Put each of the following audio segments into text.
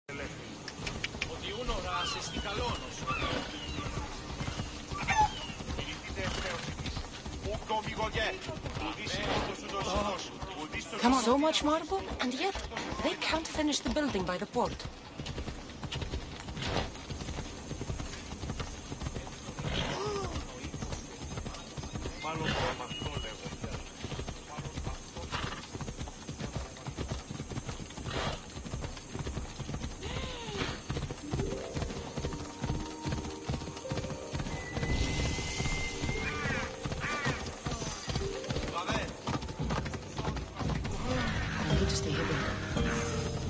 Come on. So much marble, and yet they can't finish the building by the port. I need to stay hidden.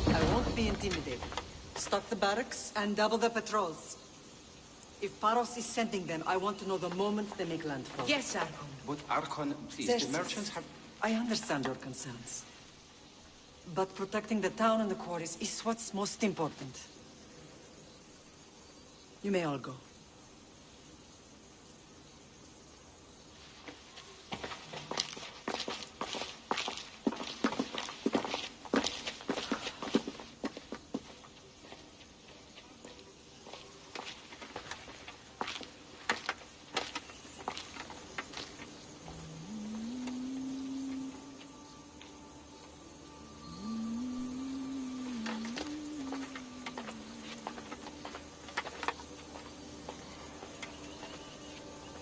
I won't be intimidated. Stock the barracks and double the patrols. If Paros is sending them, I want to know the moment they make landfall. Yes, Archon. But Archon, please, Yes, the merchants have... I understand your concerns. But protecting the town and the quarries is what's most important. You may all go.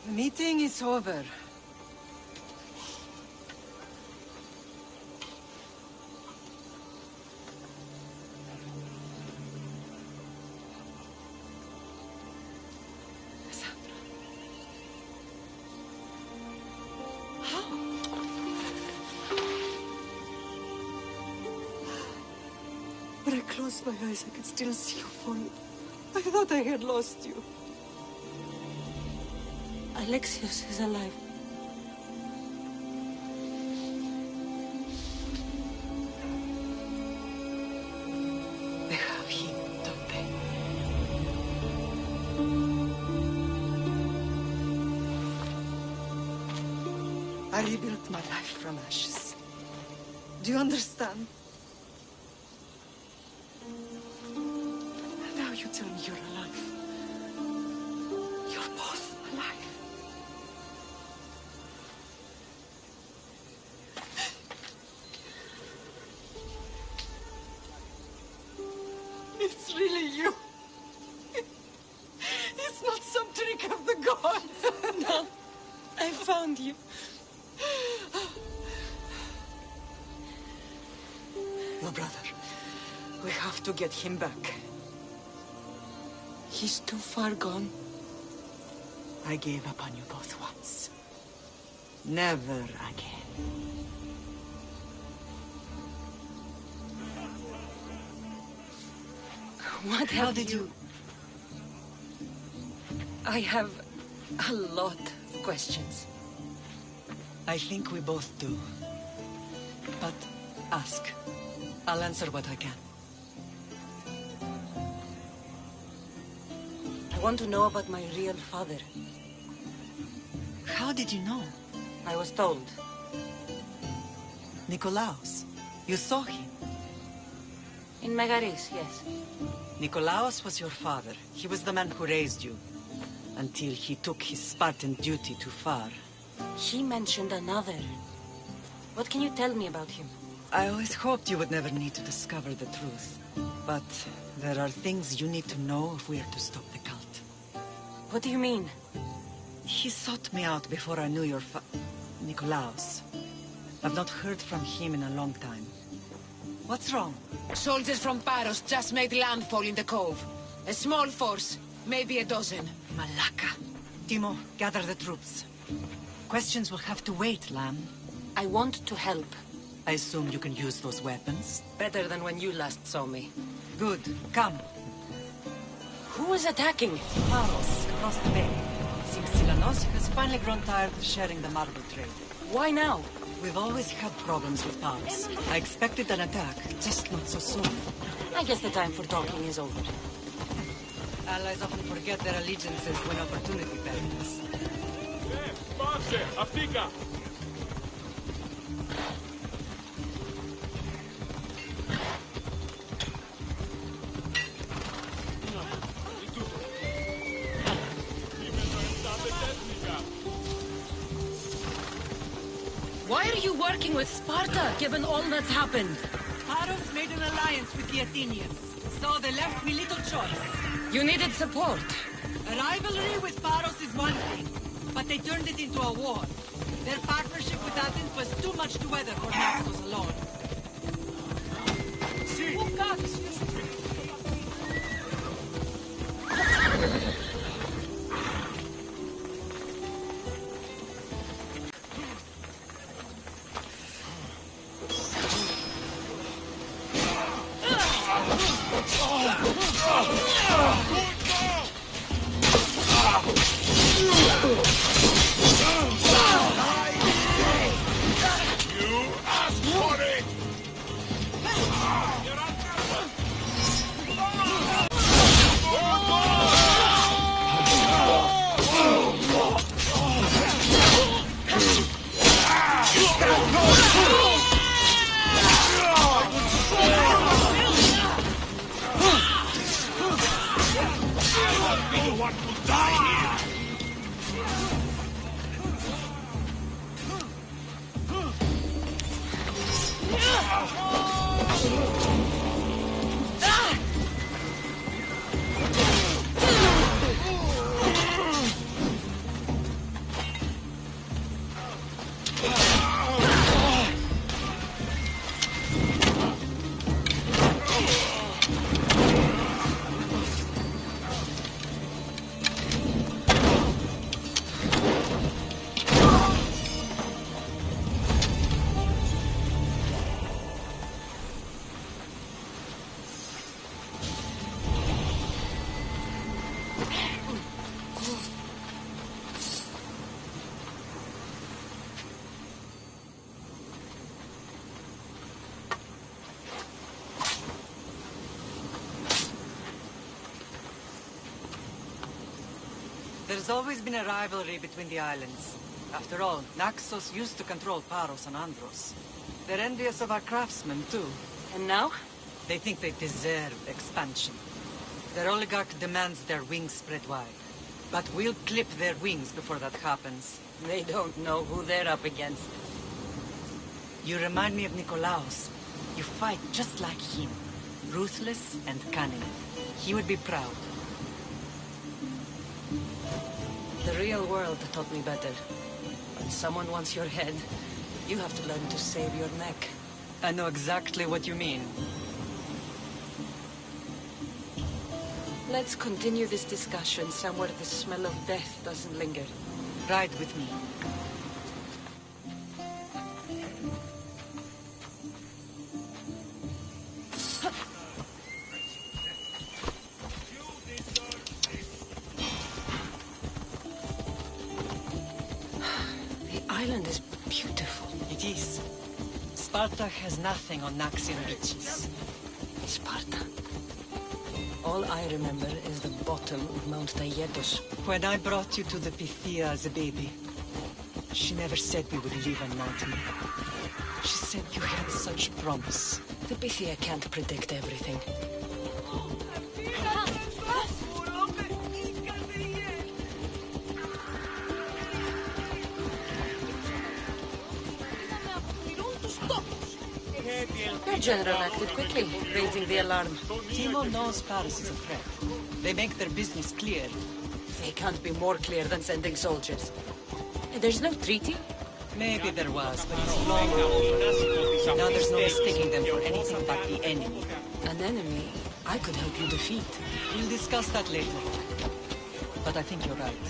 The meeting is over. Cassandra. How? When I closed my eyes, I could still see you falling. I thought I had lost you. Alexios is alive. They have him, don't they? I rebuilt my life from ashes. Do you understand? And now you tell me you're alive. You're both alive. It's really you. It's not some trick of the gods. No, I found you. Your brother. We have to get him back. He's too far gone. I gave up on you both once. Never again. What How have did you... I have a lot of questions. I think we both do. But ask. I'll answer what I can. I want to know about my real father. How did you know? I was told. Nikolaos. You saw him. In Megaris, yes. Nikolaos was your father. He was the man who raised you. Until he took his Spartan duty too far. He mentioned another. What can you tell me about him? I always hoped you would never need to discover the truth. But there are things you need to know if we are to stop the cult. What do you mean? He sought me out before I knew your Nikolaos. I've not heard from him in a long time. What's wrong? Soldiers from Paros just made landfall in the cove. A small force, maybe a dozen. Malaka. Timo, gather the troops. Questions will have to wait, Lamb. I want to help. I assume you can use those weapons? Better than when you last saw me. Good. Come. Who is attacking? Paros. across the bay. It seems Silanos has finally grown tired of sharing the marble trade. Why now? We've always had problems with Paros. I expected an attack, just not so soon. I guess the time for talking is over. Allies often forget their allegiances when opportunity permits. Πάψε, αυτήκα! Why are you working with Sparta, given all that's happened? Paros made an alliance with the Athenians, so they left me little choice. You needed support. A rivalry with Paros is one thing, but they turned it into a war. Their partnership with Athens was too much to weather for Naxos alone. There's always been a rivalry between the islands. After all, Naxos used to control Paros and Andros. They're envious of our craftsmen, too. And now? They think they deserve expansion. Their oligarch demands their wings spread wide. But we'll clip their wings before that happens. They don't know who they're up against. You remind me of Nikolaos. You fight just like him. Ruthless and cunning. He would be proud. The real world taught me better. When someone wants your head, you have to learn to save your neck. I know exactly what you mean. Let's continue this discussion somewhere the smell of death doesn't linger. Ride with me. The island is beautiful. It is. Sparta has nothing on Naxian riches. Sparta. All I remember is the bottom of Mount Taygetos. When I brought you to the Pythia as a baby, she never said we would live on Mount Me. She said you had such promise. The Pythia can't predict everything. Your general acted quickly, raising the alarm. Timo knows Paris is a threat. They make their business clear. They can't be more clear than sending soldiers. There's no treaty? Maybe there was, but it's long now there's no mistaking them for anything but the enemy. An enemy I could help you defeat. We'll discuss that later. But I think you're right.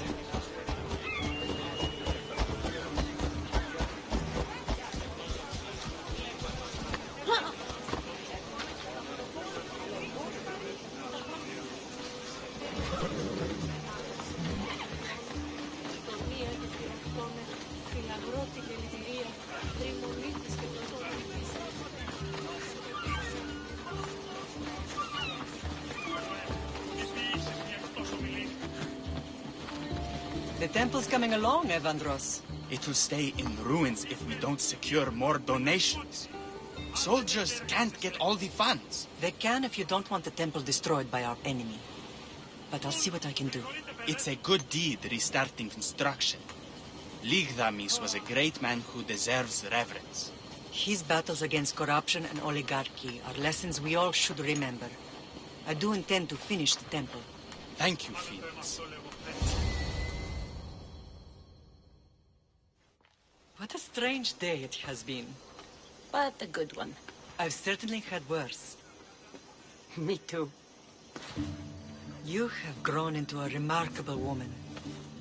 The temple's coming along, Evandros. It will stay in ruins if we don't secure more donations. Soldiers can't get all the funds. They can if you don't want the temple destroyed by our enemy. But I'll see what I can do. It's a good deed restarting construction. Ligdamis was a great man who deserves reverence. His battles against corruption and oligarchy are lessons we all should remember. I do intend to finish the temple. Thank you, Phoenix. What a strange day it has been. But a good one. I've certainly had worse. Me too. You have grown into a remarkable woman.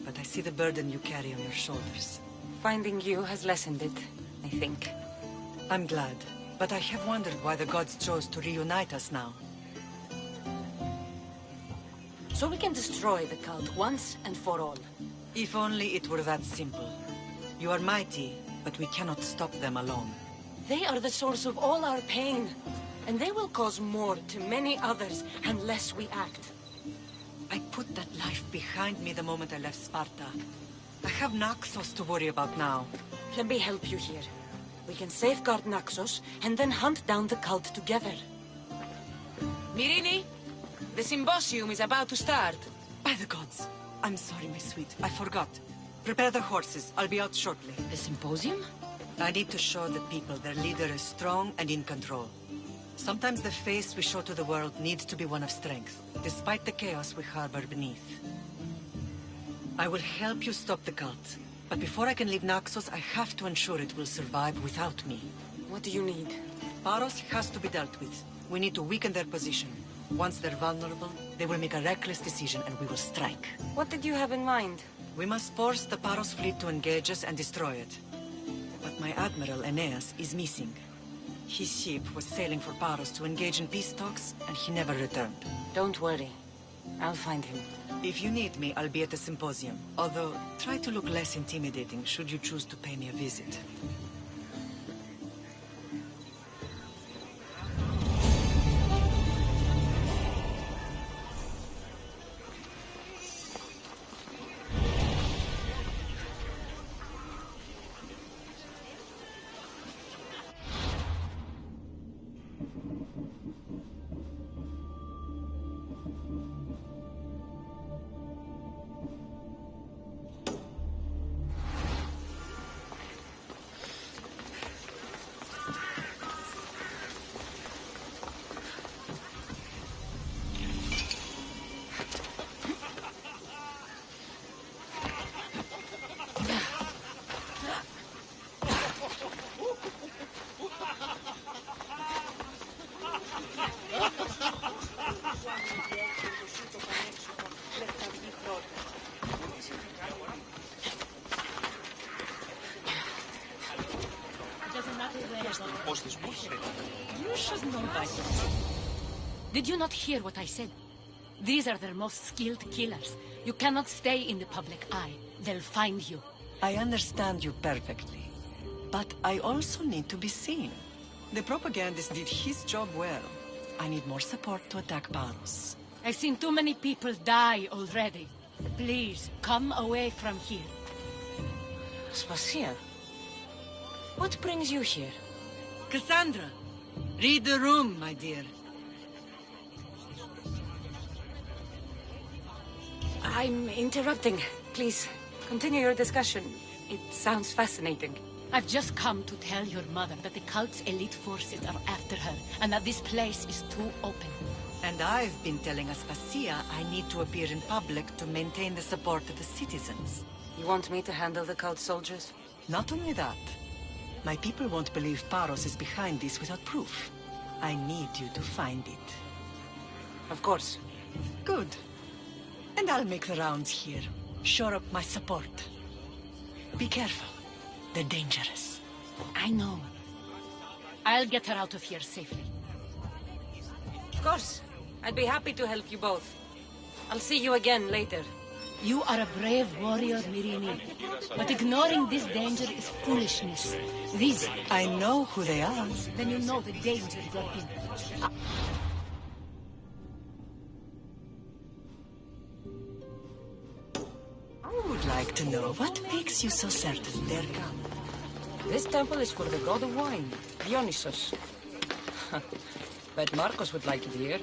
But I see the burden you carry on your shoulders. Finding you has lessened it, I think. I'm glad. But I have wondered why the gods chose to reunite us now. So we can destroy the cult once and for all. If only it were that simple. You are mighty, but we cannot stop them alone. They are the source of all our pain. And they will cause more to many others unless we act. I put that life behind me the moment I left Sparta. I have Naxos to worry about now. Let me help you here. We can safeguard Naxos and then hunt down the cult together. Myrini, the symposium is about to start. By the gods. I'm sorry, my sweet. I forgot. Prepare the horses. I'll be out shortly. The symposium? I need to show the people their leader is strong and in control. Sometimes the face we show to the world needs to be one of strength, despite the chaos we harbor beneath. I will help you stop the cult. But before I can leave Naxos, I have to ensure it will survive without me. What do you need? Paros has to be dealt with. We need to weaken their position. Once they're vulnerable, they will make a reckless decision and we will strike. What did you have in mind? We must force the Paros fleet to engage us and destroy it. But my admiral, Aeneas, is missing. His ship was sailing for Paros to engage in peace talks, and he never returned. Don't worry. I'll find him. If you need me, I'll be at the symposium. Although, try to look less intimidating should you choose to pay me a visit. You should know by now. Did you not hear what I said? These are their most skilled killers. You cannot stay in the public eye. They'll find you. I understand you perfectly. But I also need to be seen. The propagandist did his job well. I need more support to attack Paros. I've seen too many people die already. Please, come away from here. Spacia, what brings you here? Cassandra, read the room, my dear. I'm interrupting. Please, continue your discussion. It sounds fascinating. I've just come to tell your mother that the cult's elite forces are after her, and that this place is too open. And I've been telling Aspasia I need to appear in public to maintain the support of the citizens. You want me to handle the cult soldiers? Not only that. My people won't believe Paros is behind this without proof. I need you to find it. Of course. Good. And I'll make the rounds here. Shore up my support. Be careful. They're dangerous. I know. I'll get her out of here safely. Of course. I'd be happy to help you both. I'll see you again later. You are a brave warrior, Myrini. But ignoring this danger is foolishness. These... I know who they are. Then you know the danger you're in. I would like like to know. What makes you so certain they're come? This temple is for the god of wine, Dionysus. Bet Marcos would like it here.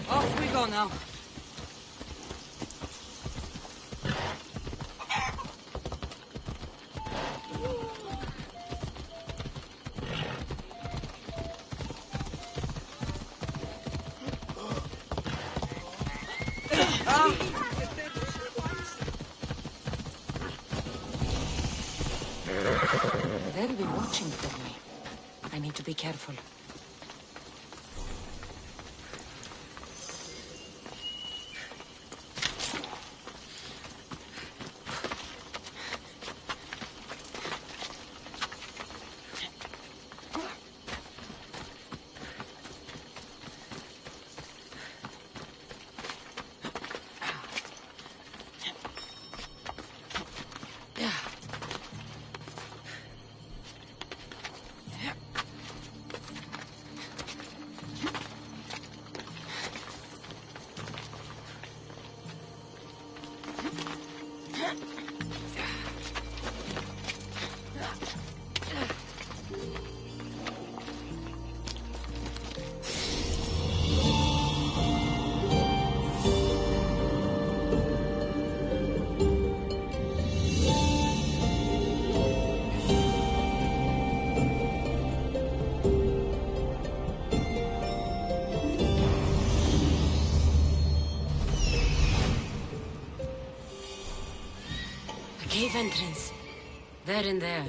Off we go now. They'll be watching for me. I need to be careful. Cave entrance. They're in there.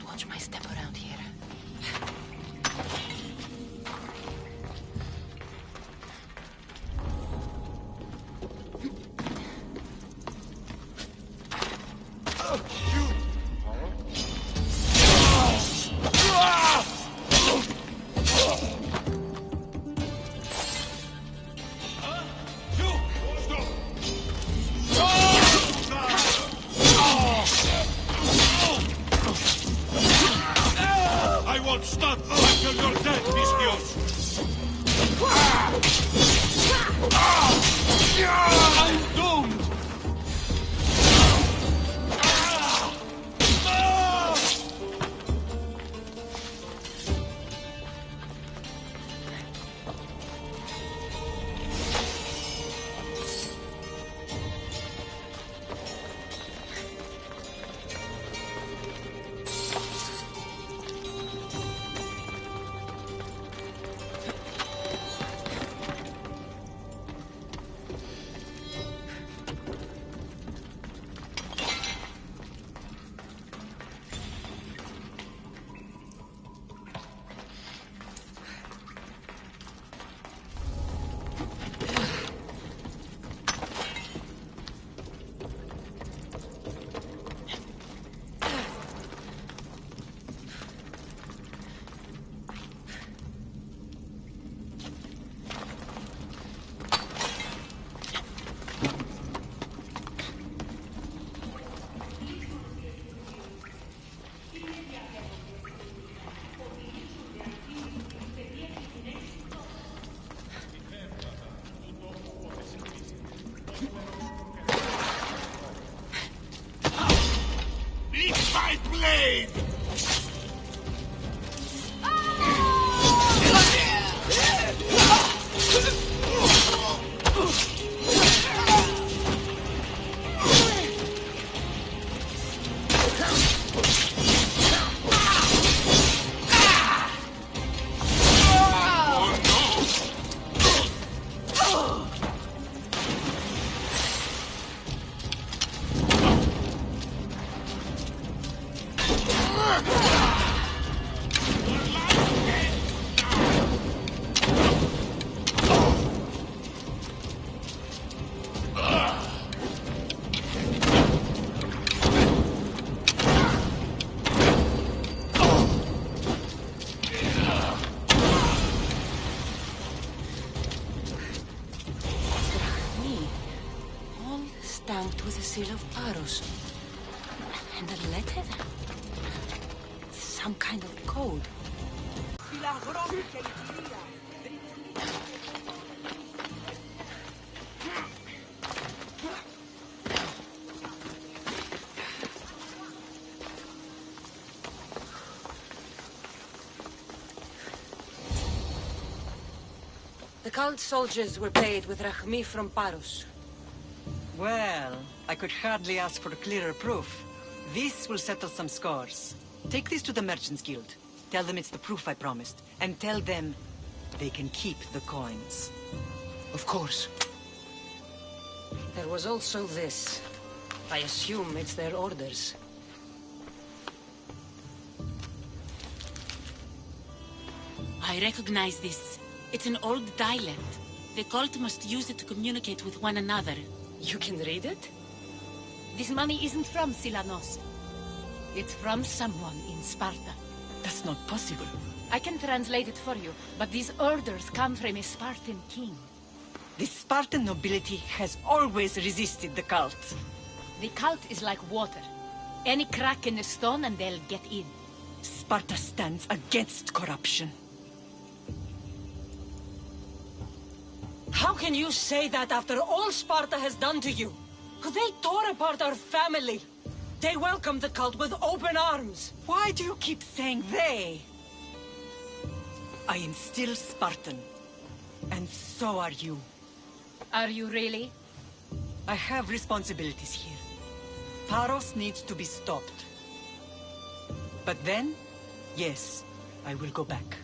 Watch my step around here. Stop until you're dead, Vistios! I'm doomed! blade! Stamped with the seal of Paros. And a letter? Some kind of code. The cult soldiers were paid with Rahmi from Paros. Well, I could hardly ask for clearer proof. This will settle some scores. Take this to the Merchants Guild. Tell them it's the proof I promised. And tell them they can keep the coins. Of course. There was also this. I assume it's their orders. I recognize this. It's an old dialect. The cult must use it to communicate with one another. You can read it? This money isn't from Silanos. It's from someone in Sparta. That's not possible. I can translate it for you, but these orders come from a Spartan king. The Spartan nobility has always resisted the cult. The cult is like water. Any crack in the stone and they'll get in. Sparta stands against corruption. How can you say that after all Sparta has done to you? They tore apart our family. They welcomed the cult with open arms. Why do you keep saying they? I am still Spartan. And so are you. Are you really? I have responsibilities here. Paros needs to be stopped. But then, yes, I will go back.